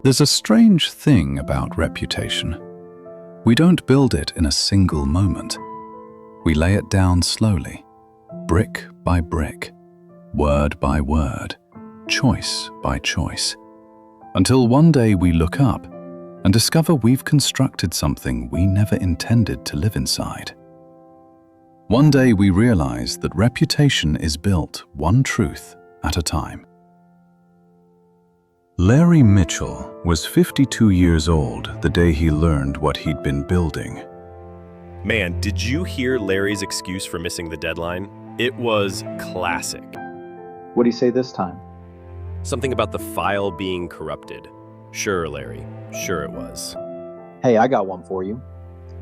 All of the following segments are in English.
There's a strange thing about reputation. We don't build it in a single moment. We lay it down slowly, brick by brick, word by word, choice by choice, until one day we look up and discover we've constructed something we never intended to live inside. One day we realize that reputation is built one truth at a time. Larry Mitchell was 52 years old the day he learned what he'd been building. Man, did you hear Larry's excuse for missing the deadline? It was classic. What do you say this time? Something about the file being corrupted. Sure, Larry. Sure it was. Hey, I got one for you.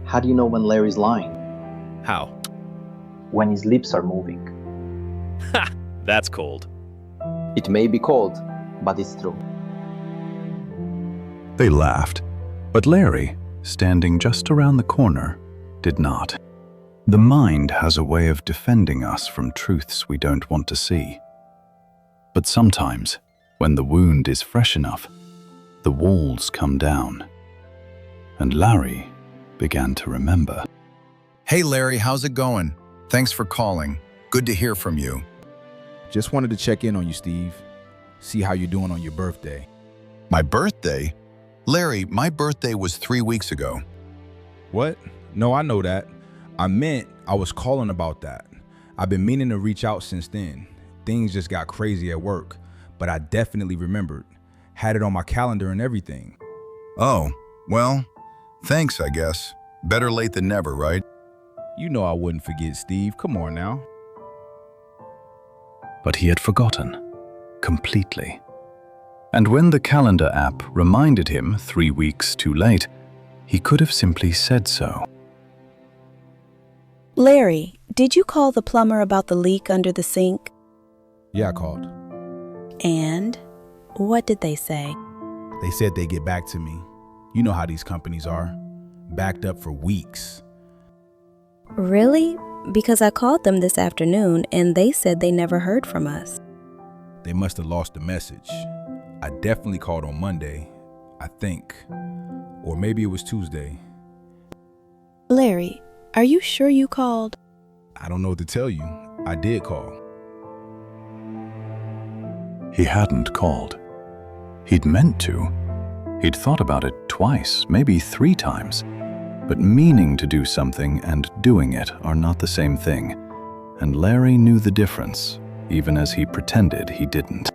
How do you know when Larry's lying? How? When his lips are moving. Ha! That's cold. It may be cold, but it's true. They laughed, but Larry, standing just around the corner, did not. The mind has a way of defending us from truths we don't want to see. But sometimes, when the wound is fresh enough, the walls come down. And Larry began to remember. Hey Larry, how's it going? Thanks for calling. Good to hear from you. Just wanted to check in on you, Steve. See how you're doing on your birthday. My birthday? Larry, my birthday was 3 weeks ago. What? No, I know that. I meant I was calling about that. I've been meaning to reach out since then. Things just got crazy at work, but I definitely remembered. Had it on my calendar and everything. Oh, well, thanks, I guess. Better late than never, right? You know I wouldn't forget, Steve. Come on now. But he had forgotten, completely. And when the calendar app reminded him 3 weeks too late, he could have simply said so. Larry, did you call the plumber about the leak under the sink? Yeah, I called. And what did they say? They said they'd get back to me. You know how these companies are. Backed up for weeks. Really? Because I called them this afternoon and they said they never heard from us. They must have lost the message. I definitely called on Monday, I think. Or maybe it was Tuesday. Larry, are you sure you called? I don't know what to tell you. I did call. He hadn't called. He'd meant to. He'd thought about it twice, maybe 3 times. But meaning to do something and doing it are not the same thing. And Larry knew the difference, even as he pretended he didn't.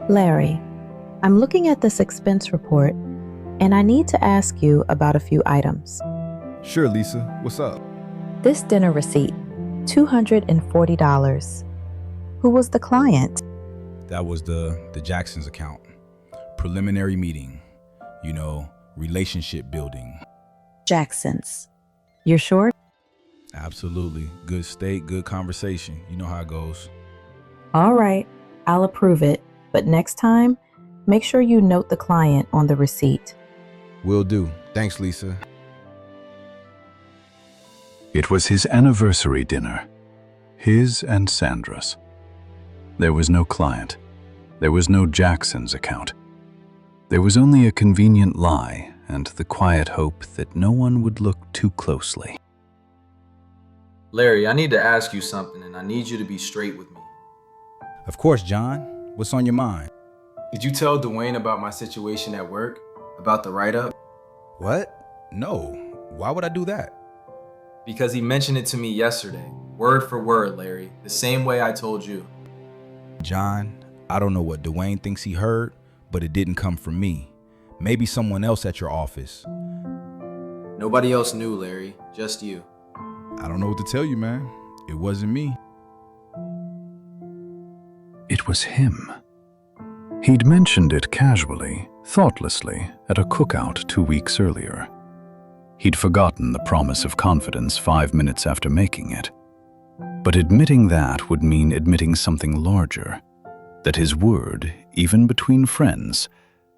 Larry, I'm looking at this expense report, and I need to ask you about a few items. Sure, Lisa. What's up? This dinner receipt, $240. Who was the client? That was the Jackson's account. Preliminary meeting. You know, relationship building. Jackson's. You're sure? Absolutely. Good steak, good conversation. You know how it goes. All right, I'll approve it. But next time, make sure you note the client on the receipt. Will do. Thanks, Lisa. It was his anniversary dinner, his and Sandra's. There was no client. There was no Jackson's account. There was only a convenient lie and the quiet hope that no one would look too closely. Larry, I need to ask you something, and I need you to be straight with me. Of course, John. What's on your mind? Did you tell Dwayne about my situation at work? About the write-up? What? No. Why would I do that? Because he mentioned it to me yesterday. Word for word, Larry. The same way I told you. John, I don't know what Dwayne thinks he heard, but it didn't come from me. Maybe someone else at your office. Nobody else knew, Larry. Just you. I don't know what to tell you, man. It wasn't me. It was him. He'd mentioned it casually, thoughtlessly, at a cookout 2 weeks earlier. He'd forgotten the promise of confidence 5 minutes after making it. But admitting that would mean admitting something larger, that his word, even between friends,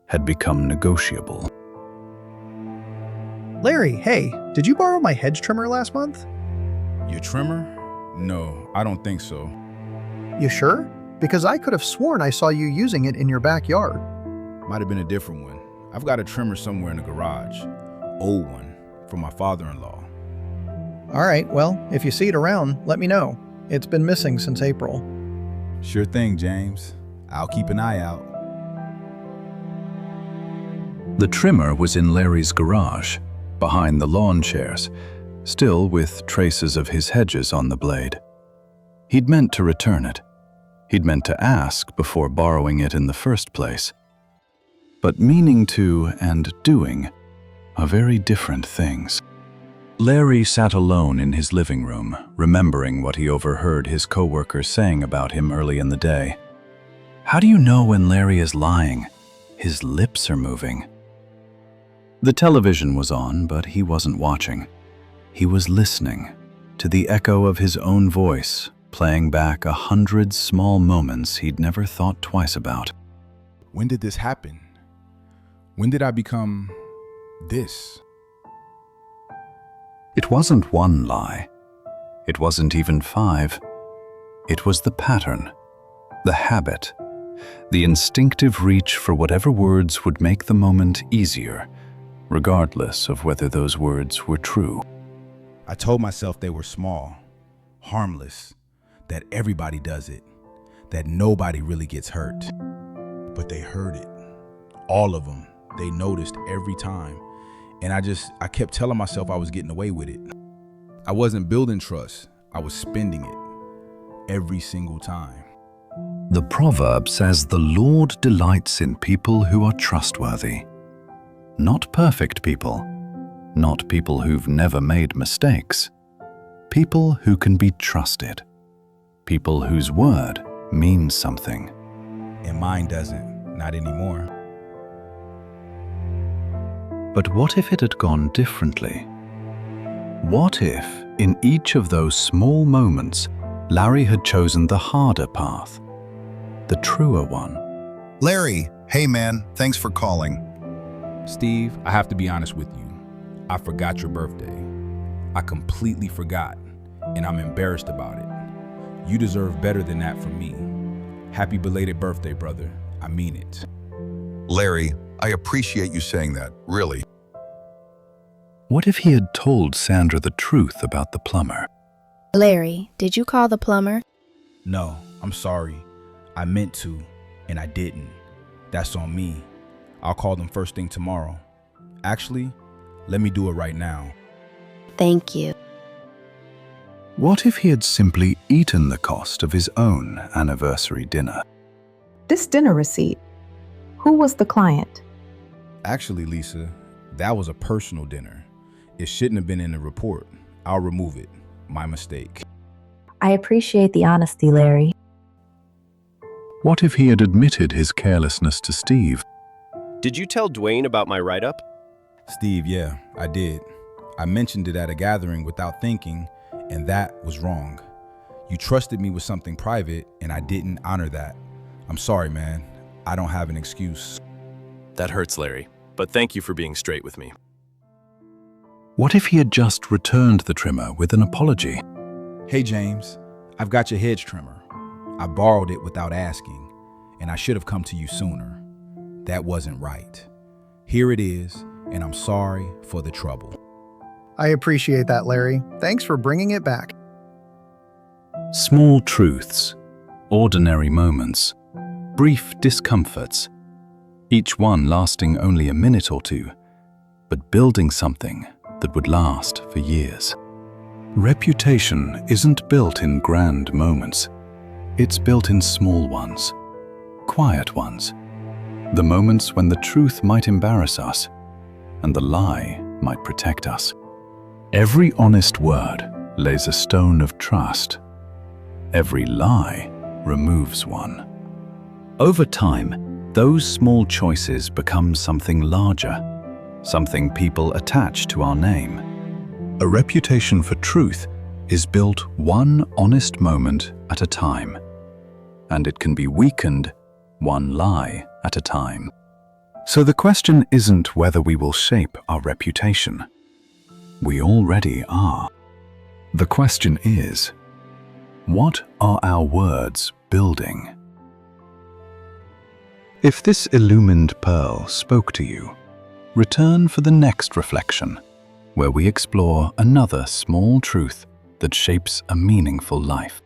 had become negotiable. Larry, hey, did you borrow my hedge trimmer last month? Your trimmer? No, I don't think so. You sure? Because I could have sworn I saw you using it in your backyard. Might have been a different one. I've got a trimmer somewhere in the garage. Old one, from my father-in-law. All right, well, if you see it around, let me know. It's been missing since April. Sure thing, James. I'll keep an eye out. The trimmer was in Larry's garage, behind the lawn chairs, still with traces of his hedges on the blade. He'd meant to return it. He'd meant to ask before borrowing it in the first place. But meaning to and doing are very different things. Larry sat alone in his living room, remembering what he overheard his coworkers saying about him early in the day. How do you know when Larry is lying? His lips are moving. The television was on, but he wasn't watching. He was listening to the echo of his own voice, playing back 100 small moments he'd never thought twice about. When did this happen? When did I become this? It wasn't one lie. It wasn't even 5. It was the pattern, the habit, the instinctive reach for whatever words would make the moment easier, regardless of whether those words were true. I told myself they were small, harmless, that everybody does it, that nobody really gets hurt. But they heard it. All of them. They noticed every time. And I kept telling myself I was getting away with it. I wasn't building trust. I was spending it every single time. The proverb says the Lord delights in people who are trustworthy. Not perfect people, not people who've never made mistakes. People who can be trusted. People whose word means something. And mine doesn't, not anymore. But what if it had gone differently? What if, in each of those small moments, Larry had chosen the harder path, the truer one? Larry, hey man, thanks for calling. Steve, I have to be honest with you. I forgot your birthday. I completely forgot, and I'm embarrassed about it. You deserve better than that from me. Happy belated birthday, brother. I mean it. Larry, I appreciate you saying that, really. What if he had told Sandra the truth about the plumber? Larry, did you call the plumber? No, I'm sorry. I meant to, and I didn't. That's on me. I'll call them first thing tomorrow. Actually, let me do it right now. Thank you. What if he had simply eaten the cost of his own anniversary dinner? This dinner receipt, who was the client? Actually, Lisa, that was a personal dinner. It shouldn't have been in the report. I'll remove it. My mistake. I appreciate the honesty, Larry. What if he had admitted his carelessness to Steve? Did you tell Dwayne about my write-up? Steve, yeah, I did. I mentioned it at a gathering without thinking, and that was wrong. You trusted me with something private, and I didn't honor that. I'm sorry, man. I don't have an excuse. That hurts, Larry, but thank you for being straight with me. What if he had just returned the trimmer with an apology? Hey, James, I've got your hedge trimmer. I borrowed it without asking, and I should have come to you sooner. That wasn't right. Here it is, and I'm sorry for the trouble. I appreciate that, Larry. Thanks for bringing it back. Small truths, ordinary moments, brief discomforts, each one lasting only a minute or two, but building something that would last for years. Reputation isn't built in grand moments. It's built in small ones, quiet ones. The moments when the truth might embarrass us and the lie might protect us. Every honest word lays a stone of trust. Every lie removes one. Over time, those small choices become something larger, something people attach to our name. A reputation for truth is built one honest moment at a time, and it can be weakened one lie at a time. So the question isn't whether we will shape our reputation. We already are. The question is, what are our words building? If this illumined pearl spoke to you, return for the next reflection, where we explore another small truth that shapes a meaningful life.